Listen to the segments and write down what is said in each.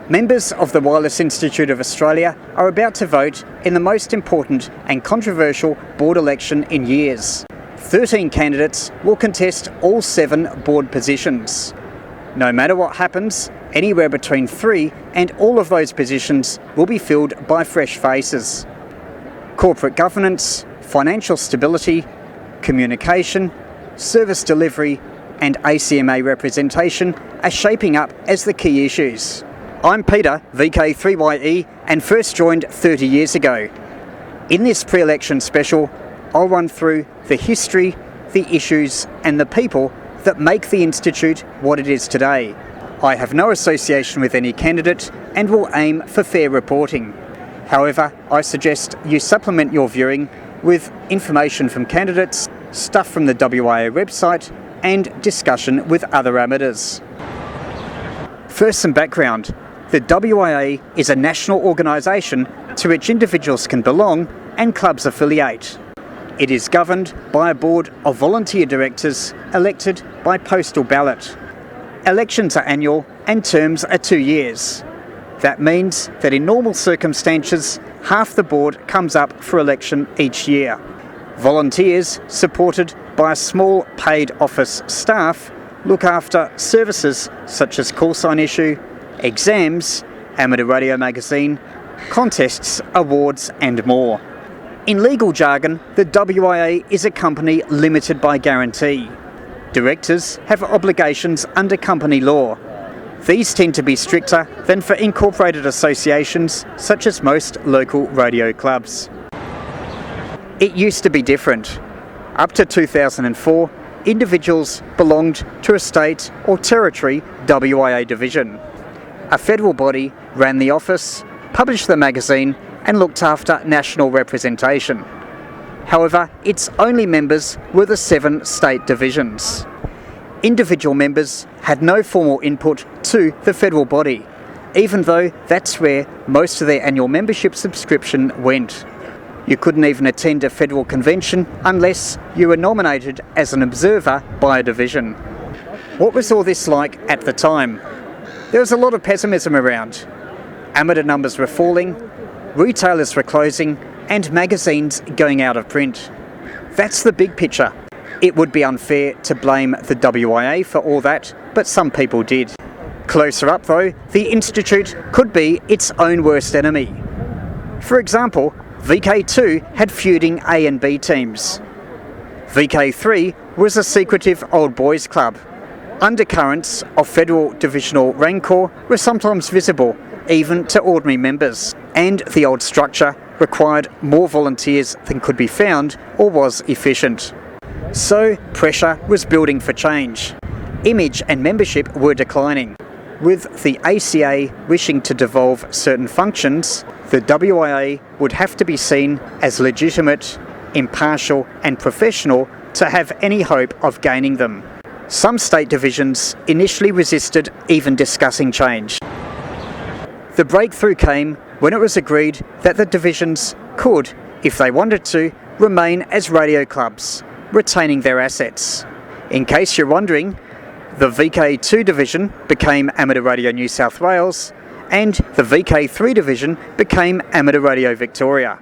Members of the Wireless Institute of Australia are about to vote in the most important and controversial board election in years. 13 candidates will contest all 7 board positions. No matter what happens, anywhere between 3 and all of those positions will be filled by fresh faces. Corporate governance, financial stability, communication, service delivery and ACMA representation are shaping up as the key issues. I'm Peter, VK3YE, and first joined 30 years ago. In this pre-election special, I'll run through the history, the issues and the people that make the Institute what it is today. I have no association with any candidate and will aim for fair reporting. However, I suggest you supplement your viewing with information from candidates, stuff from the WIA website and discussion with other amateurs. First, some background. The WIA is a national organisation to which individuals can belong and clubs affiliate. It is governed by a board of volunteer directors elected by postal ballot. Elections are annual and terms are 2 years. That means that in normal circumstances, half the board comes up for election each year. Volunteers, supported by a small paid office staff, look after services such as call sign issue, exams, Amateur Radio magazine, contests, awards and more. In legal jargon, the WIA is a company limited by guarantee. Directors have obligations under company law. These tend to be stricter than for incorporated associations such as most local radio clubs. It used to be different. Up to 2004, individuals belonged to a state or territory WIA division. A federal body ran the office, published the magazine and looked after national representation. However, its only members were the 7 state divisions. Individual members had no formal input to the federal body, even though that's where most of their annual membership subscription went. You couldn't even attend a federal convention unless you were nominated as an observer by a division. What was all this like at the time? There was a lot of pessimism around. Amateur numbers were falling, retailers were closing, and magazines going out of print. That's the big picture. It would be unfair to blame the WIA for all that, but some people did. Closer up though, the Institute could be its own worst enemy. For example, VK2 had feuding A and B teams. VK3 was a secretive old boys club. Undercurrents of federal divisional rancor were sometimes visible, even to ordinary members, and the old structure required more volunteers than could be found or was efficient. So pressure was building for change. Image and membership were declining. With the ACA wishing to devolve certain functions, the WIA would have to be seen as legitimate, impartial and professional to have any hope of gaining them. Some state divisions initially resisted even discussing change. The breakthrough came when it was agreed that the divisions could, if they wanted to, remain as radio clubs, retaining their assets. In case you're wondering, the VK2 division became Amateur Radio New South Wales and the VK3 division became Amateur Radio Victoria.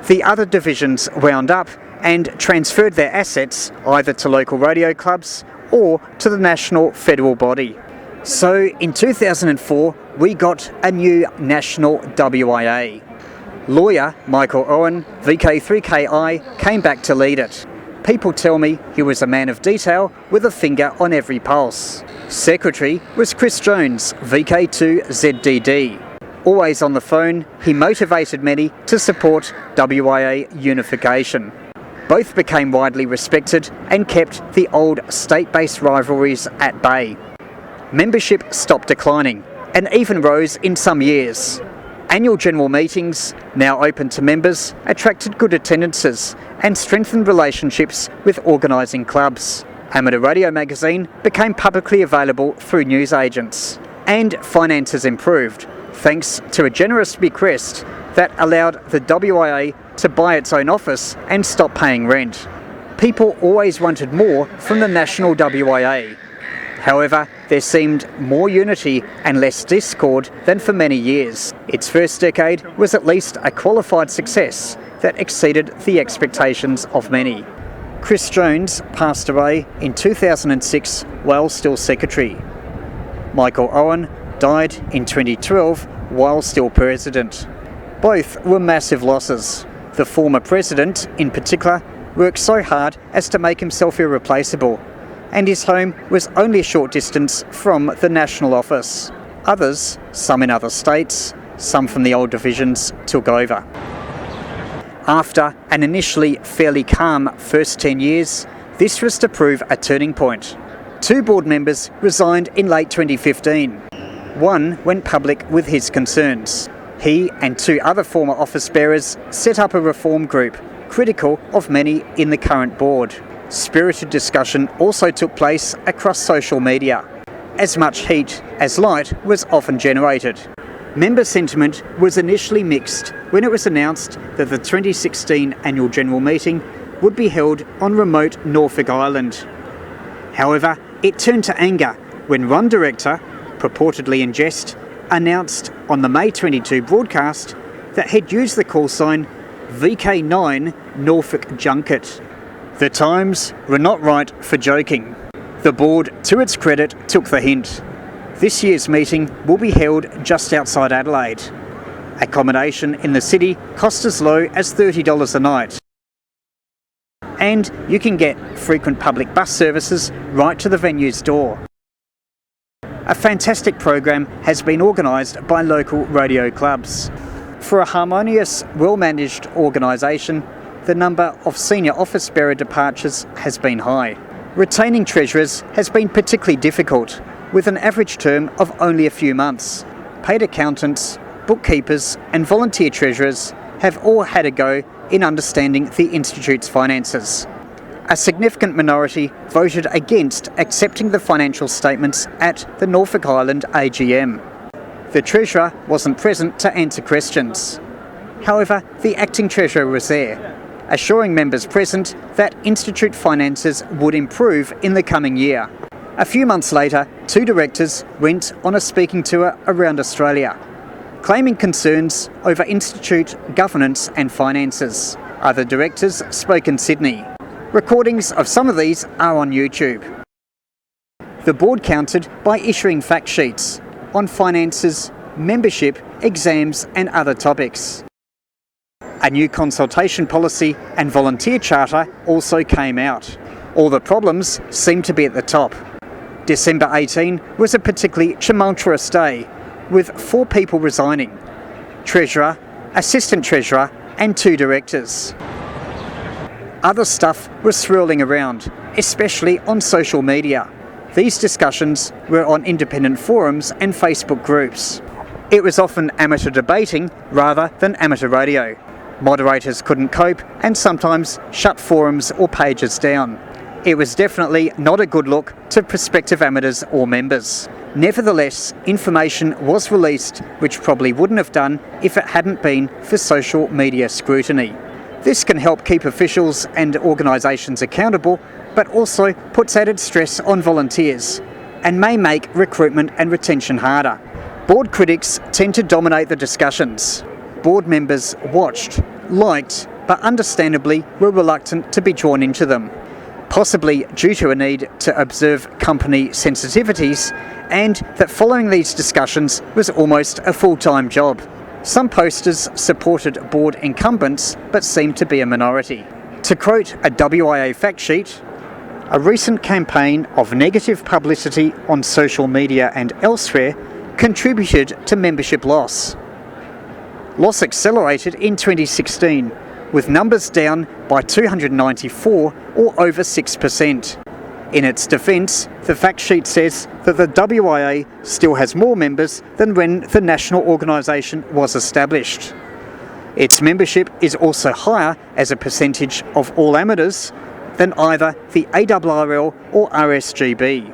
The other divisions wound up and transferred their assets either to local radio clubs or to the national federal body. So in 2004, we got a new national WIA. Lawyer Michael Owen, VK3KI, came back to lead it. People tell me he was a man of detail with a finger on every pulse. Secretary was Chris Jones, VK2ZDD. Always on the phone, he motivated many to support WIA unification. Both became widely respected and kept the old state-based rivalries at bay. Membership stopped declining and even rose in some years. Annual general meetings, now open to members, attracted good attendances and strengthened relationships with organising clubs. Amateur Radio magazine became publicly available through newsagents, and finances improved thanks to a generous bequest that allowed the WIA to buy its own office and stop paying rent. People always wanted more from the national WIA. However, there seemed more unity and less discord than for many years. Its first decade was at least a qualified success that exceeded the expectations of many. Chris Jones passed away in 2006 while still secretary. Michael Owen died in 2012 while still president. Both were massive losses. The former president, in particular, worked so hard as to make himself irreplaceable, and his home was only a short distance from the national office. Others, some in other states, some from the old divisions, took over. After an initially fairly calm first 10 years, this was to prove a turning point. 2 board members resigned in late 2015. One went public with his concerns. He and 2 other former office bearers set up a reform group, critical of many in the current board. Spirited discussion also took place across social media. As much heat as light was often generated. Member sentiment was initially mixed when it was announced that the 2016 annual general meeting would be held on remote Norfolk Island. However, it turned to anger when one director, purportedly in jest, announced on the May 22 broadcast that he'd used the call sign VK9 Norfolk Junket. The times were not right for joking. The board, to its credit, took the hint. This year's meeting will be held just outside Adelaide. Accommodation in the city costs as low as $30 a night. And you can get frequent public bus services right to the venue's door. A fantastic program has been organised by local radio clubs. For a harmonious, well-managed organisation, the number of senior office bearer departures has been high. Retaining treasurers has been particularly difficult, with an average term of only a few months. Paid accountants, bookkeepers and volunteer treasurers have all had a go in understanding the Institute's finances. A significant minority voted against accepting the financial statements at the Norfolk Island AGM. The Treasurer wasn't present to answer questions. However, the Acting Treasurer was there, assuring members present that Institute finances would improve in the coming year. A few months later, 2 directors went on a speaking tour around Australia, claiming concerns over Institute governance and finances. Other directors spoke in Sydney. Recordings of some of these are on YouTube. The board countered by issuing fact sheets on finances, membership, exams and other topics. A new consultation policy and volunteer charter also came out. All the problems seemed to be at the top. December 18 was a particularly tumultuous day, with 4 people resigning: Treasurer, Assistant Treasurer and 2 directors. Other stuff was swirling around, especially on social media. These discussions were on independent forums and Facebook groups. It was often amateur debating rather than amateur radio. Moderators couldn't cope and sometimes shut forums or pages down. It was definitely not a good look to prospective amateurs or members. Nevertheless, information was released which probably wouldn't have done if it hadn't been for social media scrutiny. This can help keep officials and organisations accountable, but also puts added stress on volunteers and may make recruitment and retention harder. Board critics tend to dominate the discussions. Board members watched, liked, but understandably were reluctant to be drawn into them, possibly due to a need to observe company sensitivities and that following these discussions was almost a full-time job. Some posters supported board incumbents but seemed to be a minority. To quote a WIA fact sheet, a recent campaign of negative publicity on social media and elsewhere contributed to membership loss. Loss accelerated in 2016, with numbers down by 294 or over 6%. In its defence, the fact sheet says that the WIA still has more members than when the national organisation was established. Its membership is also higher as a percentage of all amateurs than either the ARRL or RSGB.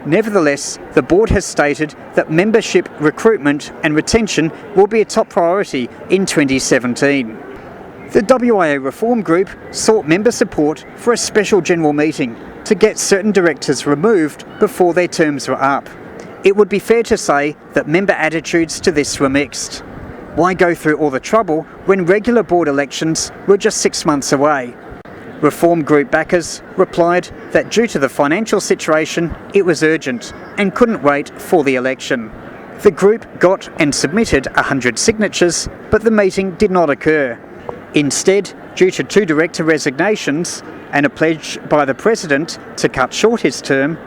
Nevertheless, the board has stated that membership recruitment and retention will be a top priority in 2017. The WIA Reform Group sought member support for a special general meeting to get certain directors removed before their terms were up. It would be fair to say that member attitudes to this were mixed. Why go through all the trouble when regular board elections were just 6 months away? Reform group backers replied that due to the financial situation, it was urgent and couldn't wait for the election. The group got and submitted 100 signatures, but the meeting did not occur. Instead, due to 2 director resignations and a pledge by the President to cut short his term,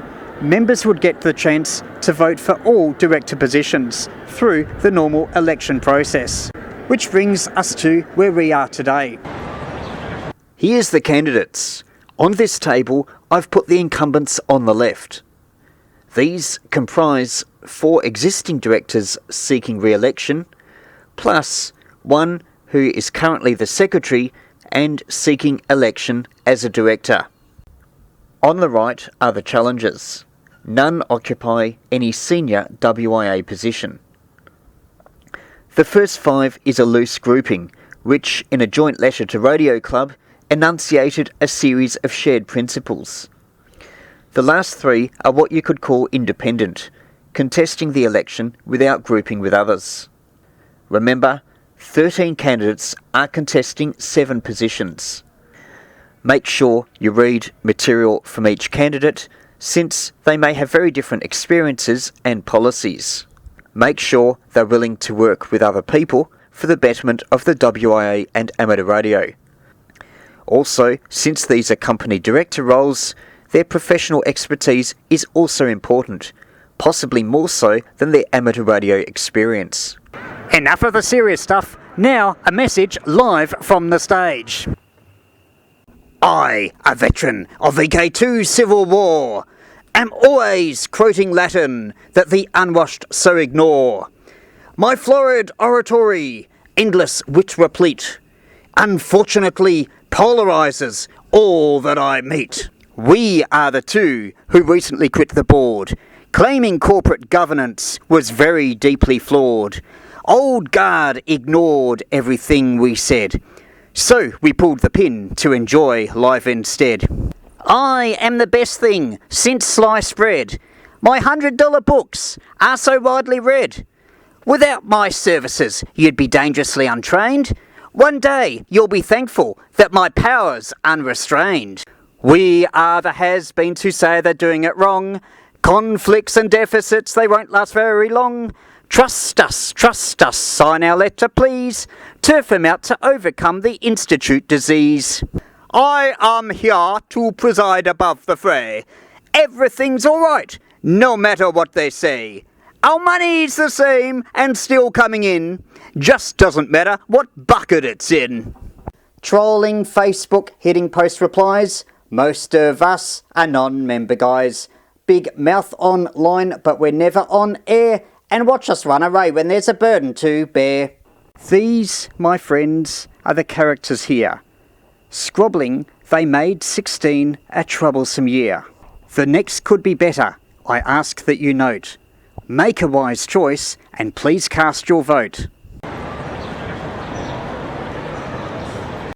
members would get the chance to vote for all director positions through the normal election process. Which brings us to where we are today. Here's the candidates. On this table, I've put the incumbents on the left. These comprise 4 existing directors seeking re-election, plus 1 who is currently the secretary and seeking election as a director. On the right are the challengers. None occupy any senior WIA position. The first 5 is a loose grouping, which, in a joint letter to Radio Club, enunciated a series of shared principles. The last 3 are what you could call independent, contesting the election without grouping with others. Remember, 13 candidates are contesting 7 positions. Make sure you read material from each candidate, since they may have very different experiences and policies. Make sure they're willing to work with other people for the betterment of the WIA and amateur radio. Also, since these are company director roles, their professional expertise is also important, possibly more so than their amateur radio experience. Enough of the serious stuff, now a message live from the stage. I, a veteran of VK2 Civil War, am always quoting Latin that the unwashed so ignore. My florid oratory, endless wit replete, unfortunately polarises all that I meet. We are the 2 who recently quit the board, claiming corporate governance was very deeply flawed. Old guard ignored everything we said, so we pulled the pin to enjoy life instead. I am the best thing since sliced bread. My $100 books are so widely read. Without my services, you'd be dangerously untrained. One day, you'll be thankful that my power's unrestrained. We are the has-beens who say they're doing it wrong. Conflicts and deficits, they won't last very long. Trust us, sign our letter please. Turf them out to overcome the institute disease. I am here to preside above the fray. Everything's alright, no matter what they say. Our money's the same and still coming in. Just doesn't matter what bucket it's in. Trolling Facebook, hitting post replies. Most of us are non-member guys. Big mouth online, but we're never on air. And watch us run away when there's a burden to bear. These, my friends, are the characters here. Scrobbling, they made 16 a troublesome year. The next could be better, I ask that you note. Make a wise choice and please cast your vote.